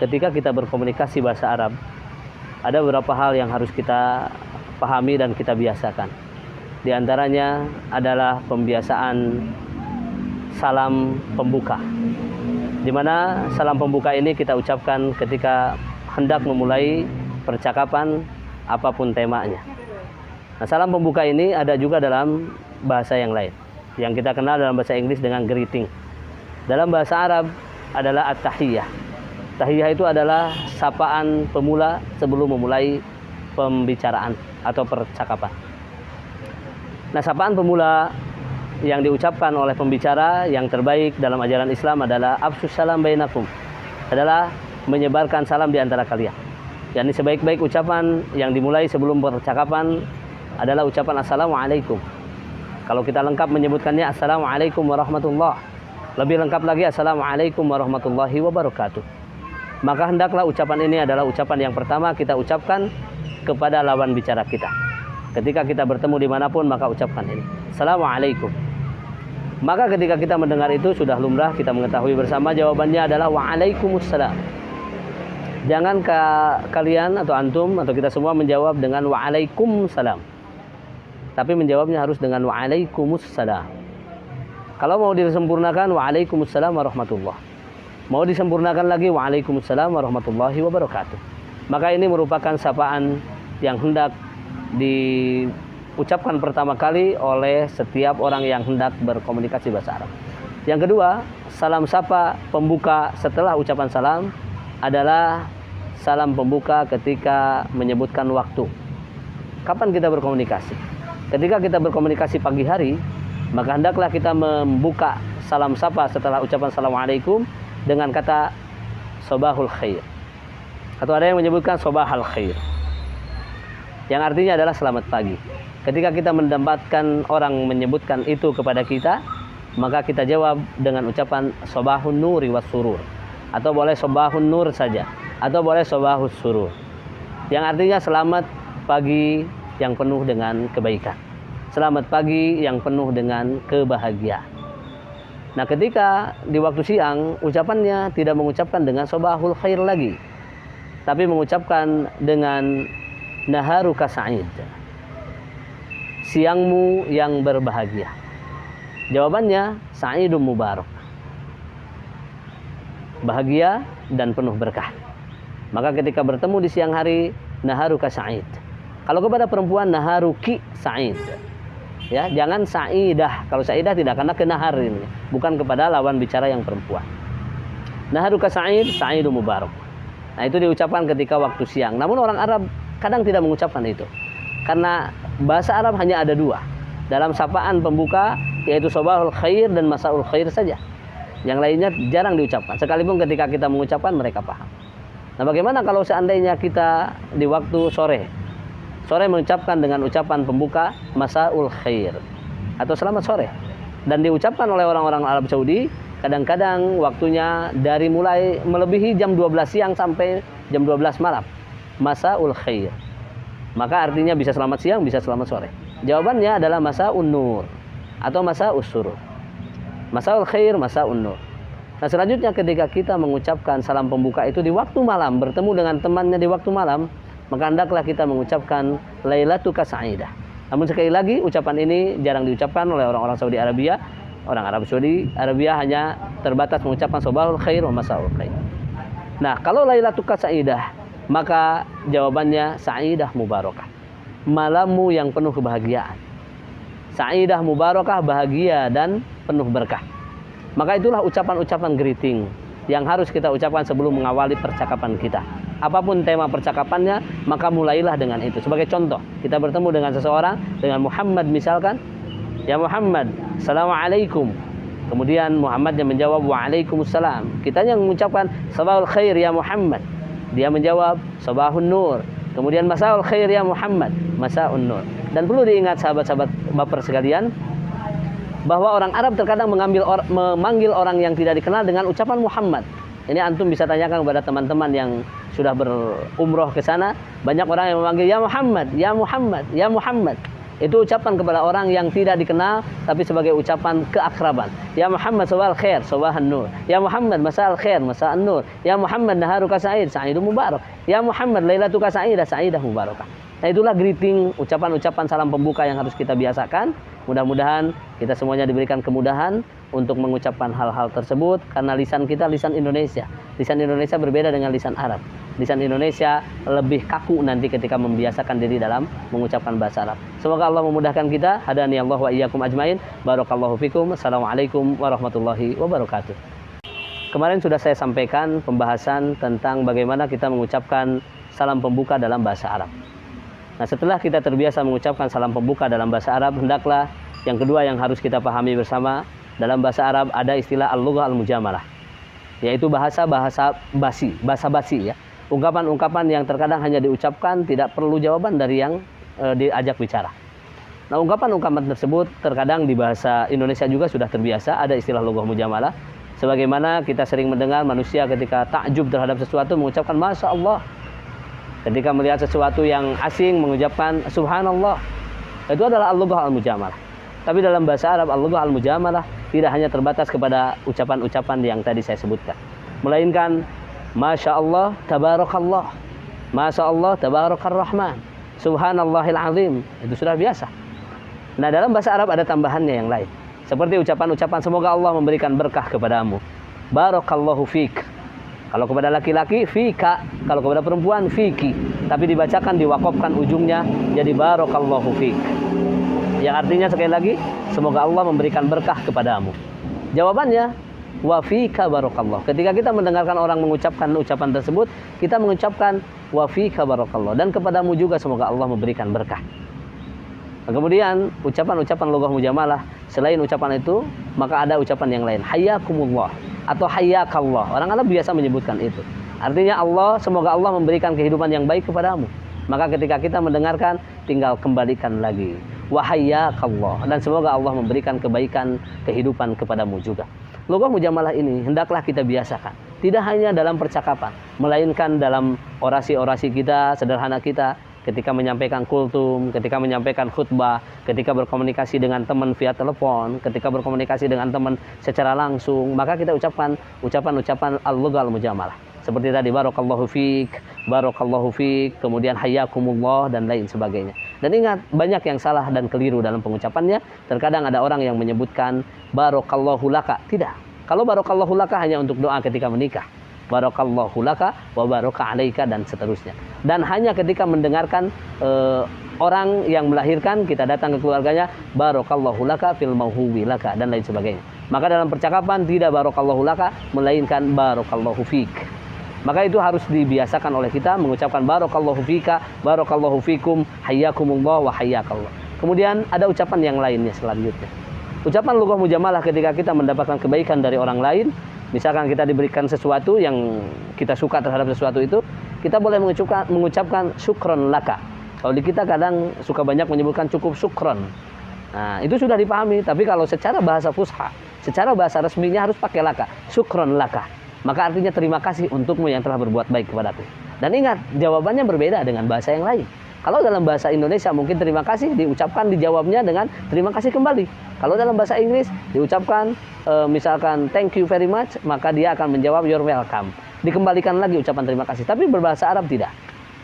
ketika kita berkomunikasi bahasa Arab, ada beberapa hal yang harus kita pahami dan kita biasakan. Di antaranya adalah pembiasaan salam pembuka, di mana salam pembuka ini kita ucapkan ketika hendak memulai percakapan apapun temanya. Nah, salam pembuka ini ada juga dalam bahasa yang lain, yang kita kenal dalam bahasa Inggris dengan greeting. Dalam bahasa Arab adalah at-tahiyyah. Tahiyyah itu adalah sapaan pemula sebelum memulai pembicaraan atau percakapan. Nah, sapaan pemula yang diucapkan oleh pembicara yang terbaik dalam ajaran Islam adalah afsus salam bainakum, adalah menyebarkan salam di antara kalian. Yani sebaik-baik ucapan yang dimulai sebelum percakapan adalah ucapan assalamualaikum. Kalau kita lengkap menyebutkannya assalamualaikum warahmatullahi, lebih lengkap lagi assalamualaikum warahmatullahi wabarakatuh. Maka hendaklah ucapan ini adalah ucapan yang pertama kita ucapkan kepada lawan bicara kita. Ketika kita bertemu dimanapun, maka ucapkan ini assalamualaikum. Maka ketika kita mendengar itu sudah lumrah kita mengetahui bersama jawabannya adalah waalaikumsalam. Jangan kalian atau antum atau kita semua menjawab dengan waalaikumsalam, tapi menjawabnya harus dengan waalaikumsalam. Kalau mau disempurnakan waalaikumsalam warahmatullah, mau disempurnakan lagi waalaikumsalam warahmatullahi wabarakatuh. Maka ini merupakan sapaan yang hendak diucapkan pertama kali oleh setiap orang yang hendak berkomunikasi bahasa Arab. Yang kedua, salam sapa pembuka setelah ucapan salam adalah salam pembuka ketika menyebutkan waktu. Kapan kita berkomunikasi? Ketika kita berkomunikasi pagi hari, maka hendaklah kita membuka salam sapa setelah ucapan assalamualaikum dengan kata sobahul khair, atau ada yang menyebutkan sobahal khair, yang artinya adalah selamat pagi. Ketika kita mendapatkan orang menyebutkan itu kepada kita, maka kita jawab dengan ucapan sobahun nuri was surur, atau boleh sobahun nur saja, atau boleh sobahus surur, yang artinya selamat pagi yang penuh dengan kebaikan, selamat pagi yang penuh dengan kebahagiaan. Nah, ketika di waktu siang, ucapannya tidak mengucapkan dengan sobahul khair lagi, tapi mengucapkan dengan naharuka sa'id, siangmu yang berbahagia. Jawabannya sa'idun mubarak, bahagia dan penuh berkah. Maka ketika bertemu di siang hari, naharuka sa'id. Kalau kepada perempuan, naharuki sa'id. Ya, jangan sa'idah. Kalau sa'idah tidak, karena ke nahar ini, bukan kepada lawan bicara yang perempuan. Naharuka sa'id, sa'idun mubarak. Nah, itu diucapkan ketika waktu siang. Namun orang Arab kadang tidak mengucapkan itu, karena bahasa Arab hanya ada dua dalam sapaan pembuka, yaitu sobahul khair dan masaul khair saja. Yang lainnya jarang diucapkan. Sekalipun ketika kita mengucapkan mereka paham. Nah, bagaimana kalau seandainya kita di waktu sore mengucapkan dengan ucapan pembuka masaul khair atau selamat sore, dan diucapkan oleh orang-orang Arab Saudi kadang-kadang waktunya dari mulai melebihi jam 12 siang sampai jam 12 malam, masaul khair, maka artinya bisa selamat siang, bisa selamat sore. Jawabannya adalah masaun nur atau masaus surur, masaul khair, masaun nur. Nah, selanjutnya ketika kita mengucapkan salam pembuka itu di waktu malam, bertemu dengan temannya di waktu malam, maka hendaklah kita mengucapkan lailatuka sa'idah. Namun sekali lagi, ucapan ini jarang diucapkan oleh orang-orang Saudi Arabia. Orang Arab Saudi Arabia hanya terbatas mengucapkan sobahul khair wa masaul khair. Nah, kalau lailatuka sa'idah, maka jawabannya sa'idah mubarakah, malammu yang penuh kebahagiaan. Sa'idah mubarakah, bahagia dan penuh berkah. Maka itulah ucapan-ucapan greeting yang harus kita ucapkan sebelum mengawali percakapan kita. Apapun tema percakapannya, maka mulailah dengan itu. Sebagai contoh, kita bertemu dengan seseorang, dengan Muhammad misalkan, ya Muhammad, assalamualaikum. Kemudian Muhammad yang menjawab waalaikumsalam. Kita yang mengucapkan sabahul khair ya Muhammad. Dia menjawab sabahun nur. Kemudian masaul khair ya Muhammad, masaun nur. Dan perlu diingat sahabat-sahabat baper sekalian, bahwa orang Arab terkadang memanggil orang yang tidak dikenal dengan ucapan Muhammad. Ini antum bisa tanyakan kepada teman-teman yang sudah berumroh ke sana. Banyak orang yang memanggil ya Muhammad, ya Muhammad, ya Muhammad. Itu ucapan kepada orang yang tidak dikenal, tapi sebagai ucapan keakraban. Ya Muhammad sabahal khair, sabahan nur. Ya Muhammad masa'al khair, masa'an nur. Ya Muhammad naharuka sa'id, sa'idun mubarak. Ya Muhammad lailatuka sa'idah, sa'idah mubarakah. Nah, itulah greeting, ucapan-ucapan salam pembuka yang harus kita biasakan. Mudah-mudahan kita semuanya diberikan kemudahan untuk mengucapkan hal-hal tersebut, karena lisan kita lisan Indonesia. Lisan Indonesia berbeda dengan lisan Arab. Lisan Indonesia lebih kaku nanti ketika membiasakan diri dalam mengucapkan bahasa Arab. Semoga Allah memudahkan kita. Hadani Allah wa iyyakum ajmain. Barakallahu fikum. Assalamualaikum warahmatullahi wabarakatuh. Kemarin sudah saya sampaikan pembahasan tentang bagaimana kita mengucapkan salam pembuka dalam bahasa Arab. Nah, setelah kita terbiasa mengucapkan salam pembuka dalam bahasa Arab, hendaklah yang kedua yang harus kita pahami bersama, dalam bahasa Arab ada istilah al-lughah al-mujamalah, yaitu bahasa basi ya. Ungkapan-ungkapan yang terkadang hanya diucapkan, tidak perlu jawaban dari yang diajak bicara. Nah, ungkapan-ungkapan tersebut terkadang di bahasa Indonesia juga sudah terbiasa, ada istilah lughah mujamalah. Sebagaimana kita sering mendengar manusia ketika takjub terhadap sesuatu mengucapkan Masya Allah. Ketika melihat sesuatu yang asing mengucapkan Subhanallah. Itu adalah al-lughah al-mujamalah. Tapi dalam bahasa Arab al-lughah al-mujamalah tidak hanya terbatas kepada ucapan-ucapan yang tadi saya sebutkan, melainkan Masya Allah, Tabarakallah, Masya Allah, Tabarakar Rahman, Subhanallahil Azim. Itu sudah biasa. Nah, dalam bahasa Arab ada tambahannya yang lain, seperti ucapan-ucapan semoga Allah memberikan berkah kepadamu, Barakallahu fik. Kalau kepada laki-laki, fika. Kalau kepada perempuan, fiki. Tapi dibacakan, diwakafkan ujungnya jadi Barakallahu fik. Yang artinya sekali lagi, semoga Allah memberikan berkah kepadamu. Jawabannya, wa fika barakallah. Ketika kita mendengarkan orang mengucapkan ucapan tersebut, kita mengucapkan wa fika barakallah. Dan kepadamu juga semoga Allah memberikan berkah. Nah, kemudian ucapan-ucapan lughah mujamalah, selain ucapan itu, maka ada ucapan yang lain. Hayyakumullah atau hayyakallah. Orang Arab biasa menyebutkan itu. Artinya Allah, semoga Allah memberikan kehidupan yang baik kepadamu. Maka ketika kita mendengarkan, tinggal kembalikan lagi. Wa hayyakallah. Dan semoga Allah memberikan kebaikan kehidupan kepadamu juga. Lughah mujamalah ini hendaklah kita biasakan. Tidak hanya dalam percakapan, melainkan dalam orasi-orasi kita, sederhana kita. Ketika menyampaikan kultum, ketika menyampaikan khutbah, ketika berkomunikasi dengan teman via telepon, ketika berkomunikasi dengan teman secara langsung, maka kita ucapkan ucapan-ucapan al-lughah al-mujamalah. Seperti tadi barakallahu fik, kemudian hayyakumullah dan lain sebagainya. Dan ingat, banyak yang salah dan keliru dalam pengucapannya. Terkadang ada orang yang menyebutkan barakallahu laka. Tidak. Kalau barakallahu laka hanya untuk doa ketika menikah. Barakallahu laka wa baraka alaika dan seterusnya. Dan hanya ketika mendengarkan orang yang melahirkan, kita datang ke keluarganya, barakallahu laka fil mauhubi laka dan lain sebagainya. Maka dalam percakapan tidak barakallahu laka, melainkan barakallahu fik. Maka itu harus dibiasakan oleh kita mengucapkan barakallahu fika, barakallahu fikum, hayyakumullah wa hayyakallah. Kemudian ada ucapan yang lainnya selanjutnya. Ucapan lughah mujamalah ketika kita mendapatkan kebaikan dari orang lain. Misalkan kita diberikan sesuatu yang kita suka terhadap sesuatu itu, kita boleh mengucapkan syukron laka. Kalau di kita kadang suka banyak menyebutkan cukup syukron. Nah, itu sudah dipahami. Tapi kalau secara bahasa fusha, secara bahasa resminya harus pakai laka. Syukron laka. Maka artinya terima kasih untukmu yang telah berbuat baik kepadaku. Dan ingat, jawabannya berbeda dengan bahasa yang lain. Kalau dalam bahasa Indonesia mungkin terima kasih diucapkan, dijawabnya dengan terima kasih kembali. Kalau dalam bahasa Inggris diucapkan misalkan thank you very much, maka dia akan menjawab you're welcome. Dikembalikan lagi ucapan terima kasih. Tapi berbahasa Arab tidak.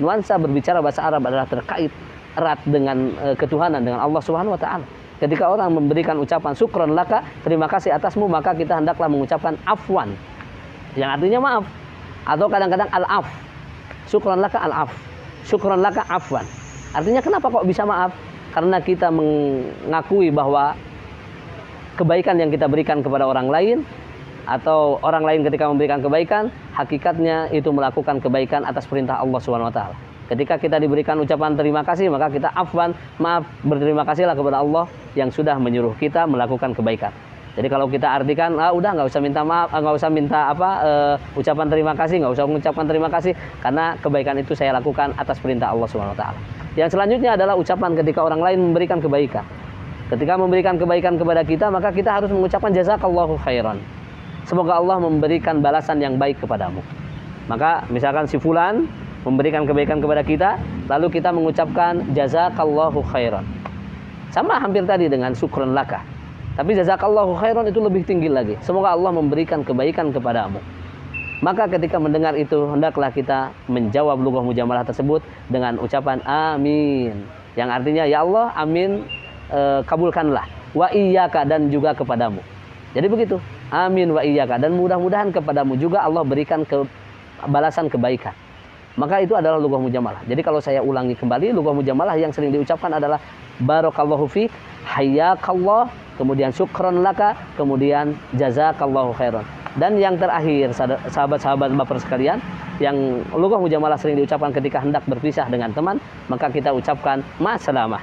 Nuansa berbicara bahasa Arab adalah terkait erat dengan ketuhanan, dengan Allah Subhanahu wa taala. Ketika orang memberikan ucapan syukron laka, terima kasih atasmu, maka kita hendaklah mengucapkan afwan, yang artinya maaf. Atau kadang-kadang al-af. Syukron laka al-af. Syukron laka afwan. Artinya kenapa kok bisa maaf? Karena kita mengakui bahwa kebaikan yang kita berikan kepada orang lain, atau orang lain ketika memberikan kebaikan, hakikatnya itu melakukan kebaikan atas perintah Allah Subhanahu wa taala. Ketika kita diberikan ucapan terima kasih, maka kita afwan, maaf, berterima kasihlah kepada Allah yang sudah menyuruh kita melakukan kebaikan. Jadi kalau kita artikan, udah nggak usah minta maaf, nggak usah minta ucapan terima kasih, nggak usah mengucapkan terima kasih, karena kebaikan itu saya lakukan atas perintah Allah Subhanahu wa taala. Yang selanjutnya adalah ucapan ketika orang lain memberikan kebaikan. Ketika memberikan kebaikan kepada kita, maka kita harus mengucapkan jazakallahu khairan. Semoga Allah memberikan balasan yang baik kepadamu. Maka misalkan si fulan memberikan kebaikan kepada kita, lalu kita mengucapkan jazakallahu khairan. Sama hampir tadi dengan syukran laka. Tapi jazakallahu khairan itu lebih tinggi lagi. Semoga Allah memberikan kebaikan kepadamu. Maka ketika mendengar itu, hendaklah kita menjawab lughah mujamalah tersebut dengan ucapan amin. Yang artinya, ya Allah, amin, kabulkanlah. Wa iyyaka, dan juga kepadamu. Jadi begitu, amin wa iyyaka, dan mudah-mudahan kepadamu juga Allah berikan balasan kebaikan. Maka itu adalah lughah mujamalah. Jadi kalau saya ulangi kembali, lughah mujamalah yang sering diucapkan adalah barakallahu fiik, hayyakallah, kemudian syukron laka, kemudian jazakallahu khairan. Dan yang terakhir, sahabat-sahabat baper sekalian, yang lughah mujamalah sering diucapkan ketika hendak berpisah dengan teman, maka kita ucapkan ma'assalamah.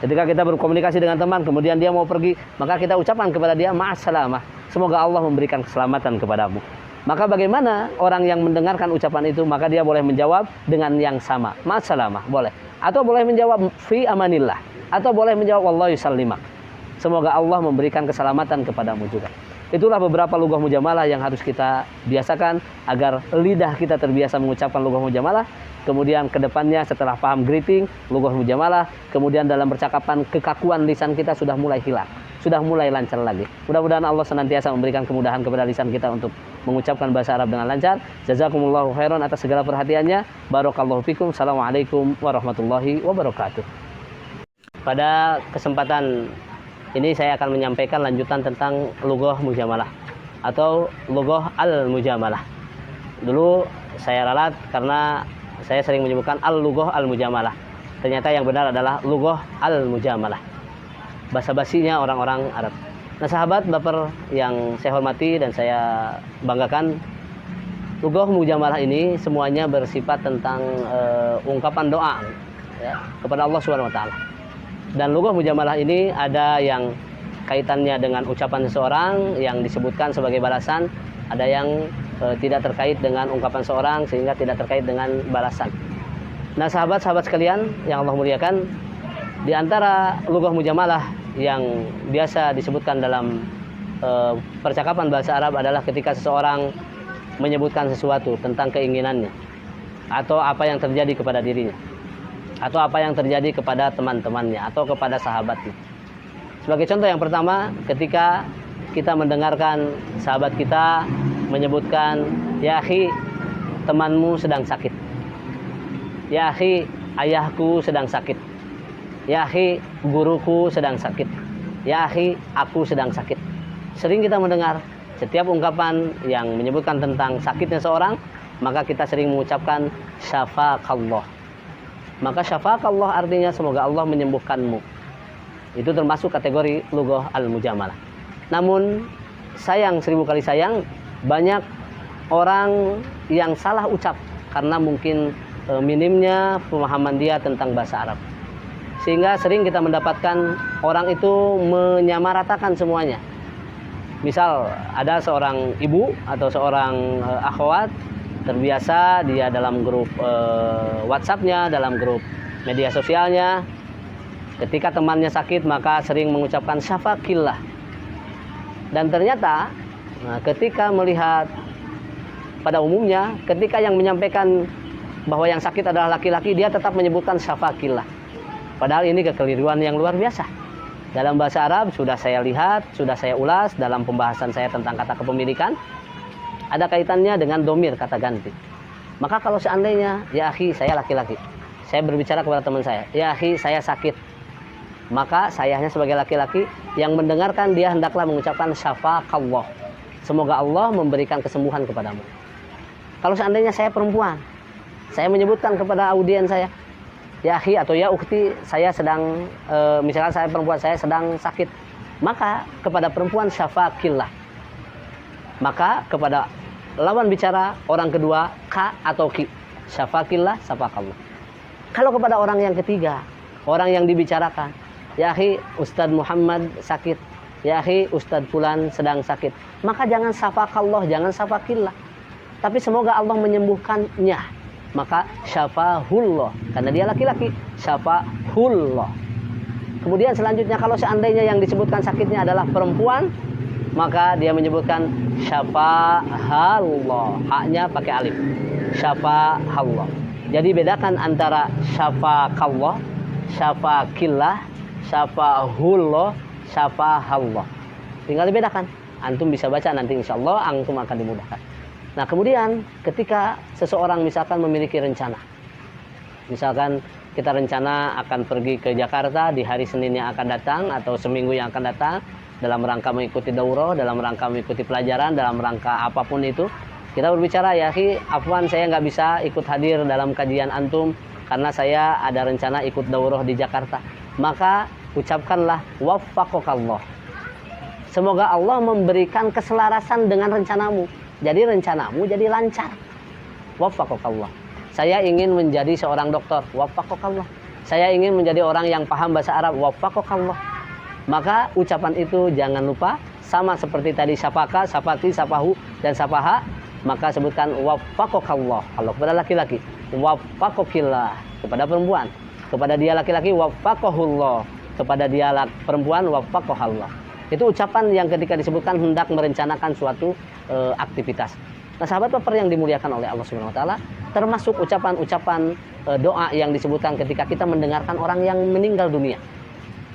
Ketika kita berkomunikasi dengan teman, kemudian dia mau pergi, maka kita ucapkan kepada dia ma'assalamah. Semoga Allah memberikan keselamatan kepadamu. Maka bagaimana orang yang mendengarkan ucapan itu, maka dia boleh menjawab dengan yang sama, ma'assalamah, boleh. Atau boleh menjawab fi amanillah, atau boleh menjawab wallahu yusallimak. Semoga Allah memberikan keselamatan kepadamu juga. Itulah beberapa lughah mujamalah yang harus kita biasakan agar lidah kita terbiasa mengucapkan lughah mujamalah. Kemudian kedepannya setelah paham greeting, lughah mujamalah, kemudian dalam percakapan kekakuan lisan kita sudah mulai hilang, sudah mulai lancar lagi. Mudah-mudahan Allah senantiasa memberikan kemudahan kepada lisan kita untuk mengucapkan bahasa Arab dengan lancar. Jazakumullahu khairan atas segala perhatiannya. Barakallahu fikum. Assalamualaikum warahmatullahi wabarakatuh. Pada kesempatan ini saya akan menyampaikan lanjutan tentang lughah mujamalah atau lughah al-mujamalah. Dulu saya ralat karena saya sering menyebutkan al-lughah al-mujamalah. Ternyata yang benar adalah lughah al-mujamalah. Basa-basinya orang-orang Arab. Nah, sahabat baper yang saya hormati dan saya banggakan, lughah mujamalah ini semuanya bersifat tentang ungkapan doa ya, kepada Allah Subhanahu wa taala. Dan lughah mujamalah ini ada yang kaitannya dengan ucapan seseorang yang disebutkan sebagai balasan, ada yang tidak terkait dengan ungkapan seorang sehingga tidak terkait dengan balasan. Nah, sahabat-sahabat sekalian yang Allah muliakan, di antara lughah mujamalah yang biasa disebutkan dalam percakapan bahasa Arab adalah ketika seseorang menyebutkan sesuatu tentang keinginannya atau apa yang terjadi kepada dirinya, atau apa yang terjadi kepada teman-temannya atau kepada sahabatnya. Sebagai contoh yang pertama, ketika kita mendengarkan sahabat kita menyebutkan, ya akhi, temanmu sedang sakit. Ya akhi, ayahku sedang sakit. Ya akhi, guruku sedang sakit. Ya akhi, aku sedang sakit. Sering kita mendengar setiap ungkapan yang menyebutkan tentang sakitnya seorang, maka kita sering mengucapkan syafaqallah. Maka syafaqallah artinya semoga Allah menyembuhkanmu. Itu termasuk kategori lughah al-mujamalah. Namun sayang, seribu kali sayang, banyak orang yang salah ucap karena mungkin minimnya pemahaman dia tentang bahasa Arab. Sehingga sering kita mendapatkan orang itu menyamaratakan semuanya. Misal ada seorang ibu atau seorang akhwat terbiasa dia dalam grup WhatsApp-nya, dalam grup media sosialnya, ketika temannya sakit maka sering mengucapkan syafaqillah. Dan ternyata ketika melihat pada umumnya, ketika yang menyampaikan bahwa yang sakit adalah laki-laki, dia tetap menyebutkan syafaqillah. Padahal ini kekeliruan yang luar biasa. Dalam bahasa Arab sudah saya lihat, sudah saya ulas dalam pembahasan saya tentang kata kepemilikan, ada kaitannya dengan domir, kata ganti. Maka kalau seandainya, ya akhi, saya laki-laki, saya berbicara kepada teman saya, ya akhi, saya sakit, maka sayanya sebagai laki-laki yang mendengarkan, dia hendaklah mengucapkan syafaqallah, semoga Allah memberikan kesembuhan kepadamu. Kalau seandainya saya perempuan, saya menyebutkan kepada audiens saya, ya akhi atau ya ukhti, saya sedang misalkan saya perempuan, saya sedang sakit, maka kepada perempuan syafaqillah. Maka kepada lawan bicara orang kedua, ka atau ki, syafaqillah, syafaqallah. Kalau kepada orang yang ketiga, orang yang dibicarakan, ya akhi, Ustadz Muhammad sakit, ya akhi, Ustadz Fulan sedang sakit, maka jangan syafaqallah, jangan syafaqillah, tapi semoga Allah menyembuhkannya. Maka syafahullah, karena dia laki-laki, syafahullah. Kemudian selanjutnya, kalau seandainya yang disebutkan sakitnya adalah perempuan, maka dia menyebutkan syafahallah, haknya pakai alif, syafahallah. Jadi bedakan antara syafaqallah, syafaqillah syafahullah, syafahallah. Tinggal dibedakan. Antum bisa baca nanti insya Allah antum akan dimudahkan. Nah kemudian ketika seseorang misalkan memiliki rencana, misalkan kita rencana akan pergi ke Jakarta di hari Senin yang akan datang atau seminggu yang akan datang, dalam rangka mengikuti daurah, dalam rangka mengikuti pelajaran, dalam rangka apapun itu, kita berbicara, ya akhi, afwan saya nggak bisa ikut hadir dalam kajian antum karena saya ada rencana ikut daurah di Jakarta. Maka ucapkanlah waffaqakallah. Semoga Allah memberikan keselarasan dengan rencanamu. Jadi rencanamu jadi lancar. Waffaqakallah. Saya ingin menjadi seorang dokter. Waffaqakallah. Saya ingin menjadi orang yang paham bahasa Arab. Waffaqakallah. Maka ucapan itu jangan lupa, sama seperti tadi sapaka, sapati, sapahu, dan sapaha. Maka sebutkan waffaqakallah. Kalau kepada laki-laki, waffaqakillah. Kepada perempuan, kepada dia laki-laki, waffaqahullah. Kepada dia perempuan, waffaqahallah. Itu ucapan yang ketika disebutkan hendak merencanakan suatu aktivitas. Nah, sahabat baper yang dimuliakan oleh Allah Subhanahu wa taala, termasuk ucapan-ucapan doa yang disebutkan ketika kita mendengarkan orang yang meninggal dunia.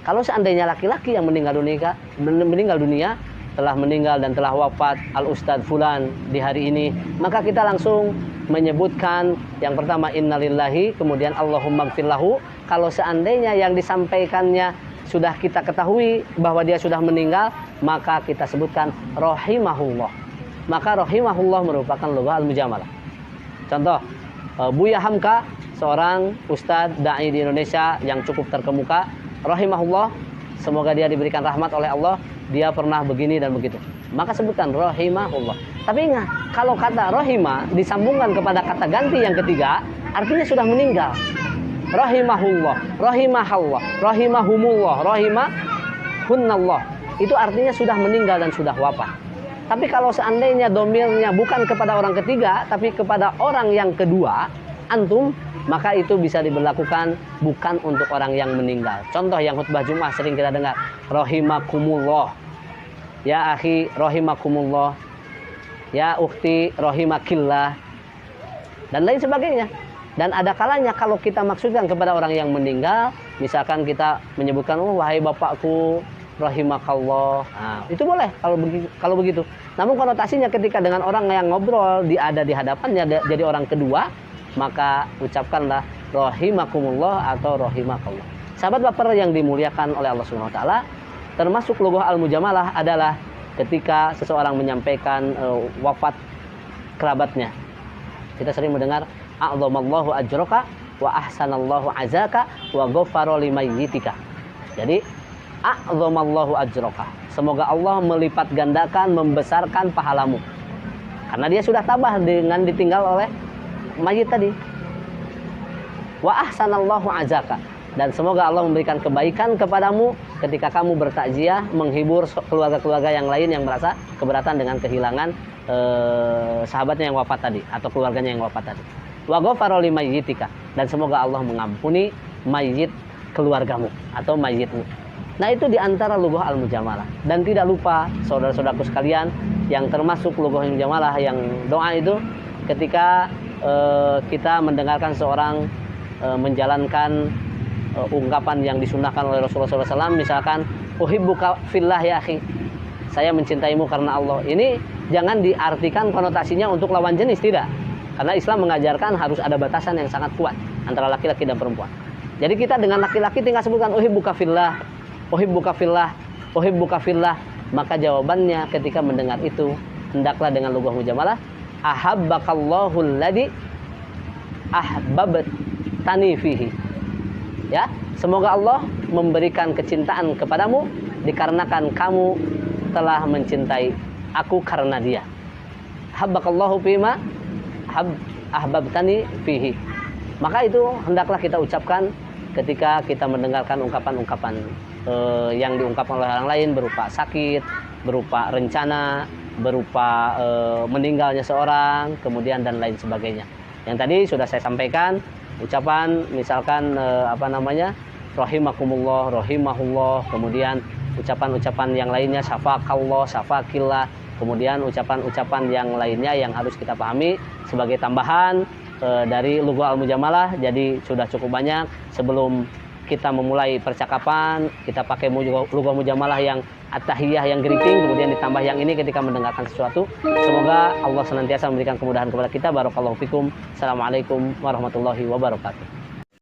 Kalau seandainya laki-laki yang meninggal dunia, telah meninggal dan telah wafat al-ustadz fulan di hari ini, maka kita langsung menyebutkan yang pertama innalillahi, kemudian Allahumma gfirlahu. Kalau seandainya yang disampaikannya sudah kita ketahui bahwa dia sudah meninggal, maka kita sebutkan rahimahullah. Maka rahimahullah merupakan lugah al-mujamalah. Contoh, Buya Hamka, seorang ustadz da'i di Indonesia yang cukup terkemuka, rahimahullah, semoga dia diberikan rahmat oleh Allah, dia pernah begini dan begitu. Maka sebutkan rahimahullah. Tapi ingat, kalau kata rahimah disambungkan kepada kata ganti yang ketiga, artinya sudah meninggal. Rahimahullah, rahimahallah, rahimahumullah, rahimahunnallah. Itu artinya sudah meninggal dan sudah wafat. Tapi kalau seandainya domirnya bukan kepada orang ketiga, tapi kepada orang yang kedua, antum, maka itu bisa diberlakukan bukan untuk orang yang meninggal. Contoh yang khutbah Jumat sering kita dengar, rahimakumullah. Ya akhi, rahimakumullah. Ya ukhti, rahimakillah. Dan lain sebagainya. Dan ada kalanya kalau kita maksudkan kepada orang yang meninggal, misalkan kita menyebutkan, oh wahai bapakku, rahimakallah. Nah, itu boleh kalau begitu. Namun konotasinya ketika dengan orang yang ngobrol, ada di hadapannya jadi orang kedua, maka ucapkanlah rahimakumullah atau rahimakallah. Sahabat baper yang dimuliakan oleh Allah Subhanahu wa taala, termasuk lugah al-mujamalah adalah ketika seseorang menyampaikan wafat kerabatnya. Kita sering mendengar a'dhamallahu ajraka wa ahsanallahu azaka wa ghafara limayyitika. Jadi a'dhamallahu ajraka, semoga Allah melipat gandakan, membesarkan pahalamu. Karena dia sudah tabah dengan ditinggal oleh mayit tadi. Wa ahsanallahu azaka, dan semoga Allah memberikan kebaikan kepadamu ketika kamu bertakziah, menghibur keluarga-keluarga yang lain yang merasa keberatan dengan kehilangan sahabatnya yang wafat tadi atau keluarganya yang wafat tadi. Wa ghafara limayyitika, dan semoga Allah mengampuni mayit keluargamu atau mayitmu. Nah, itu diantara lugah al-mujamalah. Dan tidak lupa saudara-saudaraku sekalian, yang termasuk lugah al-mujamalah yang doa itu ketika kita mendengarkan seorang menjalankan ungkapan yang disunahkan oleh Rasulullah SAW, misalkan uhibbuka fillah ya akhi, saya mencintaimu karena Allah. Ini jangan diartikan konotasinya untuk lawan jenis, tidak. Karena Islam mengajarkan harus ada batasan yang sangat kuat antara laki-laki dan perempuan. Jadi kita dengan laki-laki tinggal sebutkan uhibbuka fillah, uhibbuka fillah, uhibbuka fillah. Maka jawabannya ketika mendengar itu, hendaklah dengan lugah mujamalah, ahabbakallahu alladzi ahbabtani fihi. Ya, semoga Allah memberikan kecintaan kepadamu dikarenakan kamu telah mencintai aku karena dia. Habbakallahu fima ahbabtani fihi. Maka itu hendaklah kita ucapkan ketika kita mendengarkan ungkapan-ungkapan yang diungkapkan oleh orang lain berupa sakit, berupa rencana, berupa meninggalnya seorang, kemudian dan lain sebagainya. Yang tadi sudah saya sampaikan, ucapan misalkan rahimakumullah, rahimahullah, kemudian ucapan-ucapan yang lainnya syafakallah, syafakillah, kemudian ucapan-ucapan yang lainnya yang harus kita pahami sebagai tambahan dari lugah al-mujamalah. Jadi sudah cukup banyak. Sebelum kita memulai percakapan, kita pakai lugah mujamalah yang at-tahiyah, yang greeting, kemudian ditambah yang ini ketika mendengarkan sesuatu. Semoga Allah senantiasa memberikan kemudahan kepada kita. Barakallahu fikum. Assalamualaikum warahmatullahi wabarakatuh.